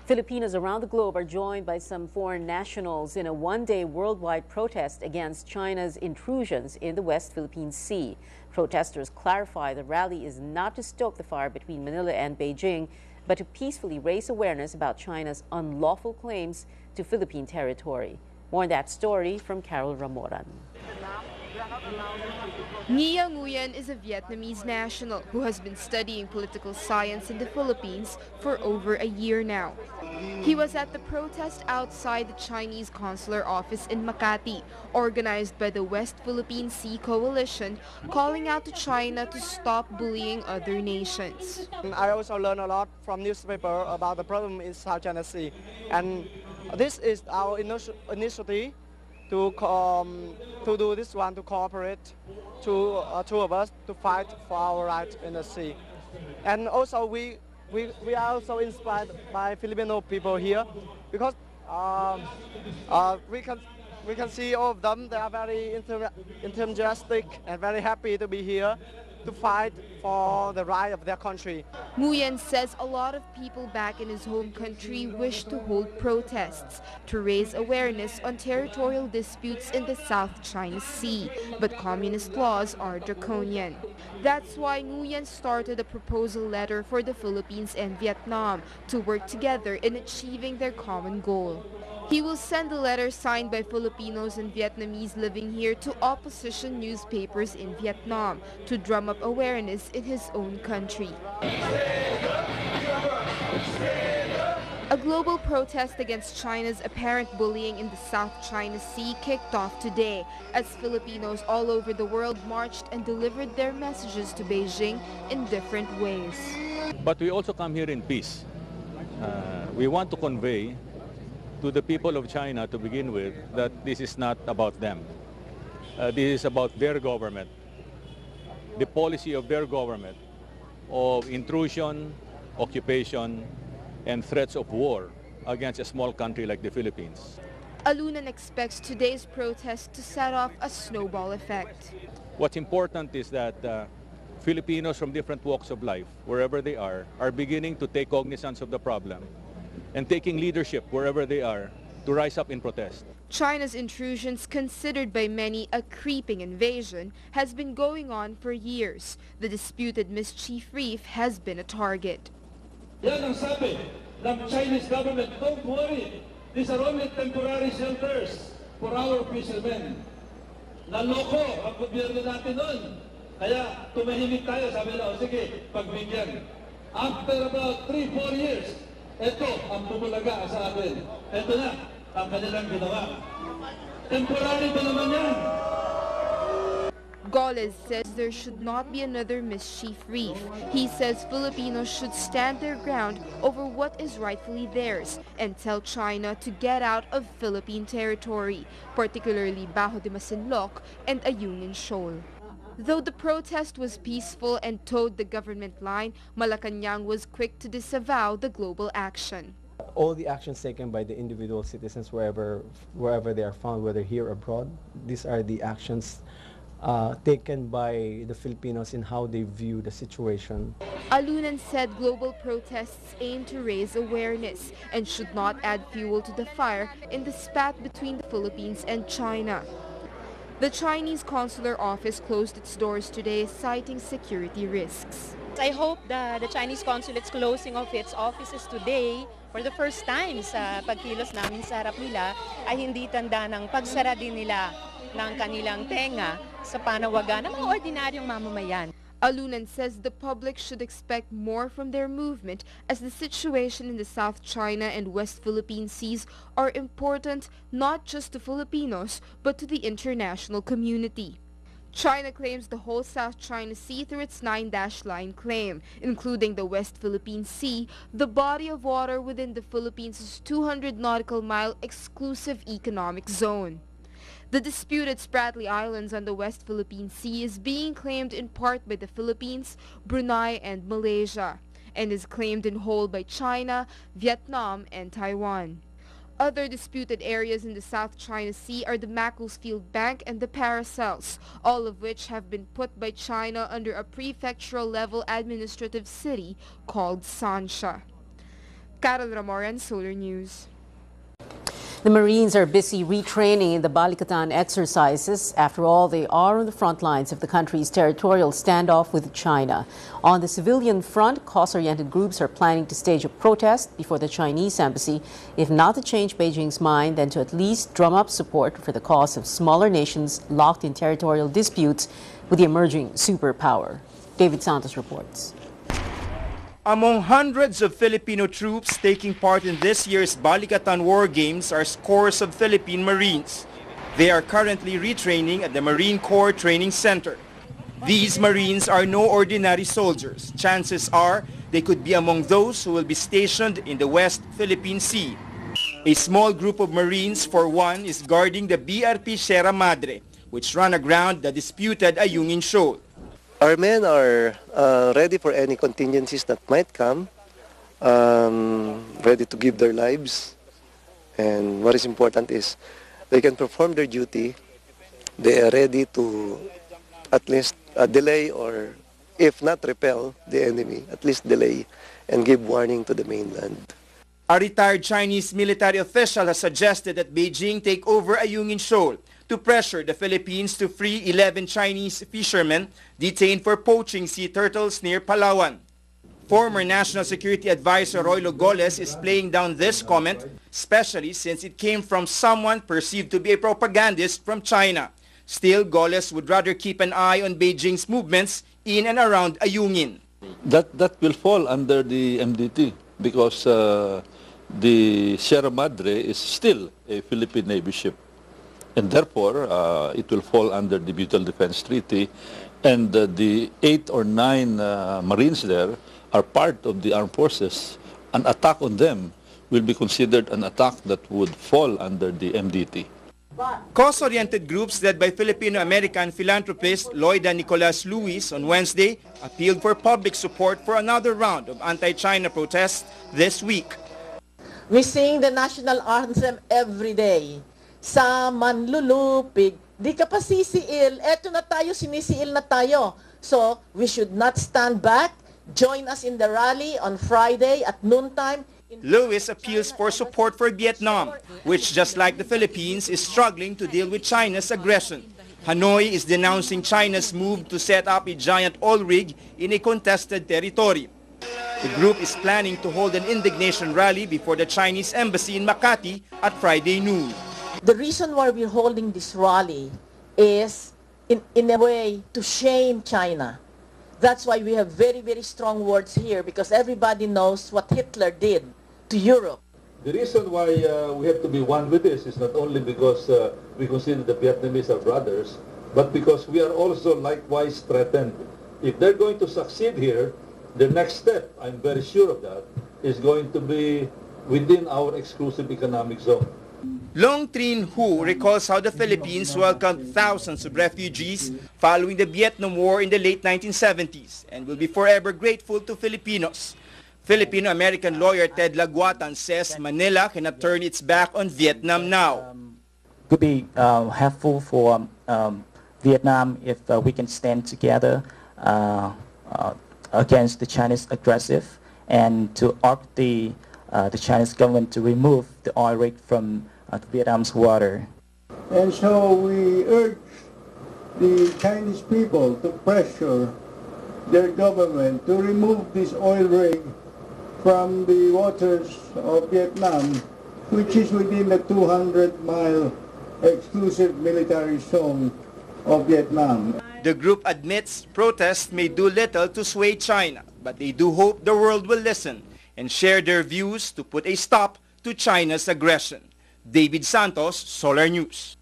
Filipinos around the globe are joined by some foreign nationals in a one-day worldwide protest against China's intrusions in the West Philippine Sea. Protesters clarify the rally is not to stoke the fire between Manila and Beijing, but to peacefully raise awareness about China's unlawful claims to Philippine territory. More on that story from Carol Ramoran. Nia Nguyen is a Vietnamese national who has been studying political science in the Philippines for over a year now. He was at the protest outside the Chinese consular office in Makati, organized by the West Philippine Sea Coalition, calling out to China to stop bullying other nations. I also learned a lot from newspaper about the problem in South China Sea, and this is our initiative to do this one, to cooperate, two of us to fight for our rights in the sea. And also we are also inspired by Filipino people here, because we can see all of them. They are very enthusiastic and very happy to be here to fight for the right of their country. Nguyen says a lot of people back in his home country wish to hold protests to raise awareness on territorial disputes in the South China Sea, but communist laws are draconian. That's why Nguyen started a proposal letter for the Philippines and Vietnam to work together in achieving their common goal. He will send a letter signed by Filipinos and Vietnamese living here to opposition newspapers in Vietnam to drum up awareness in his own country. A global protest against China's apparent bullying in the South China Sea kicked off today as Filipinos all over the world marched and delivered their messages to Beijing in different ways. But we also come here in peace. We want to convey to the people of China, to begin with, that this is not about them. This is about their government, the policy of their government of intrusion, occupation, and threats of war against a small country like the Philippines. Alunan expects today's protest to set off a snowball effect. What's important is that Filipinos from different walks of life, wherever they are beginning to take cognizance of the problem and taking leadership wherever they are to rise up in protest. China's intrusions, considered by many a creeping invasion, has been going on for years. The disputed mischief reef has been a target. Yan ang sabi ng Chinese government, don't worry, these are only temporary shelters for our fishermen. Naloko ang gobyerno natin nun. Kaya tumahimik tayo, sabi na, sige, pagbigyan. After about 3-4 years, ito ang bumulaga sa atin. Ito na ang kanilang ginawa. Temporary ba naman yan? Goles says there should not be another mischief reef. He says Filipinos should stand their ground over what is rightfully theirs and tell China to get out of Philippine territory, particularly Bajo de Masinloc and Ayungin Shoal. Though the protest was peaceful and towed the government line, Malacanang was quick to disavow the global action. All the actions taken by the individual citizens wherever they are found, whether here or abroad, these are the actions taken by the Filipinos in how they view the situation. Alunan said global protests aim to raise awareness and should not add fuel to the fire in the spat between the Philippines and China. The Chinese consular office closed its doors today, citing security risks. I hope the Chinese consulate's closing of its offices today for the first time sa pagkilos namin sa harap nila ay hindi tanda ng pagsara din nila ng kanilang tenga sa panawagan ng mga ordinaryong mamamayan. Alunan says the public should expect more from their movement as the situation in the South China and West Philippine Seas are important not just to Filipinos but to the international community. China claims the whole South China Sea through its 9-line claim, including the West Philippine Sea, the body of water within the Philippines' 200 nautical mile exclusive economic zone. The disputed Spratly Islands on the West Philippine Sea is being claimed in part by the Philippines, Brunei, and Malaysia, and is claimed in whole by China, Vietnam, and Taiwan. Other disputed areas in the South China Sea are the Macclesfield Bank and the Paracels, all of which have been put by China under a prefectural-level administrative city called Sansha. Carol Ramoran, Solar News. The Marines are busy retraining in the Balikatan exercises. After all, they are on the front lines of the country's territorial standoff with China. On the civilian front, cause-oriented groups are planning to stage a protest before the Chinese embassy, if not to change Beijing's mind, then to at least drum up support for the cause of smaller nations locked in territorial disputes with the emerging superpower. David Santos reports. Among hundreds of Filipino troops taking part in this year's Balikatan War Games are scores of Philippine Marines. They are currently retraining at the Marine Corps Training Center. These Marines are no ordinary soldiers. Chances are they could be among those who will be stationed in the West Philippine Sea. A small group of Marines, for one, is guarding the BRP Sierra Madre, which run aground the disputed Ayungin Shoal. Our men are ready for any contingencies that might come, ready to give their lives. And what is important is they can perform their duty. They are ready to at least delay, or if not repel the enemy, at least delay and give warning to the mainland. A retired Chinese military official has suggested that Beijing take over Ayungin Shoal to pressure the Philippines to free 11 Chinese fishermen detained for poaching sea turtles near Palawan. Former National Security Advisor Roy Logoles is playing down this comment, especially since it came from someone perceived to be a propagandist from China. Still, Goles would rather keep an eye on Beijing's movements in and around Ayungin. That will fall under the MDT because the Sierra Madre is still a Philippine Navy ship. And therefore, it will fall under the Mutual Defense Treaty. And the 8 or 9 Marines there are part of the armed forces. An attack on them will be considered an attack that would fall under the MDT. Cause-oriented groups led by Filipino-American philanthropist Loida Nicolas Luis on Wednesday appealed for public support for another round of anti-China protests this week. We sing the national anthem every day. Sa manlulupig, di ka pa sisiil. Eto na tayo, sinisiil na tayo. So, we should not stand back. Join us in the rally on Friday at noontime. Lewis appeals for support for Vietnam, which, just like the Philippines, is struggling to deal with China's aggression. Hanoi is denouncing China's move to set up a giant oil rig in a contested territory. The group is planning to hold an indignation rally before the Chinese embassy in Makati at Friday noon. The reason why we're holding this rally is, in a way, to shame China. That's why we have very, very strong words here, because everybody knows what Hitler did to Europe. The reason why we have to be one with this is not only because we consider the Vietnamese our brothers, but because we are also likewise threatened. If they're going to succeed here, the next step, I'm very sure of that, is going to be within our exclusive economic zone. Long Trinh Hu recalls how the Philippines welcomed thousands of refugees following the Vietnam War in the late 1970s and will be forever grateful to Filipinos. Filipino-American lawyer Ted Laguatan says Manila cannot turn its back on Vietnam now. Could be helpful for Vietnam if we can stand together against the Chinese aggressive and to urge the Chinese government to remove the oil rig from Vietnam's water. And so we urge the Chinese people to pressure their government to remove this oil rig from the waters of Vietnam, which is within the 200-mile exclusive military zone of Vietnam. The group admits protests may do little to sway China, but they do hope the world will listen and share their views to put a stop to China's aggression. David Santos, Solar News.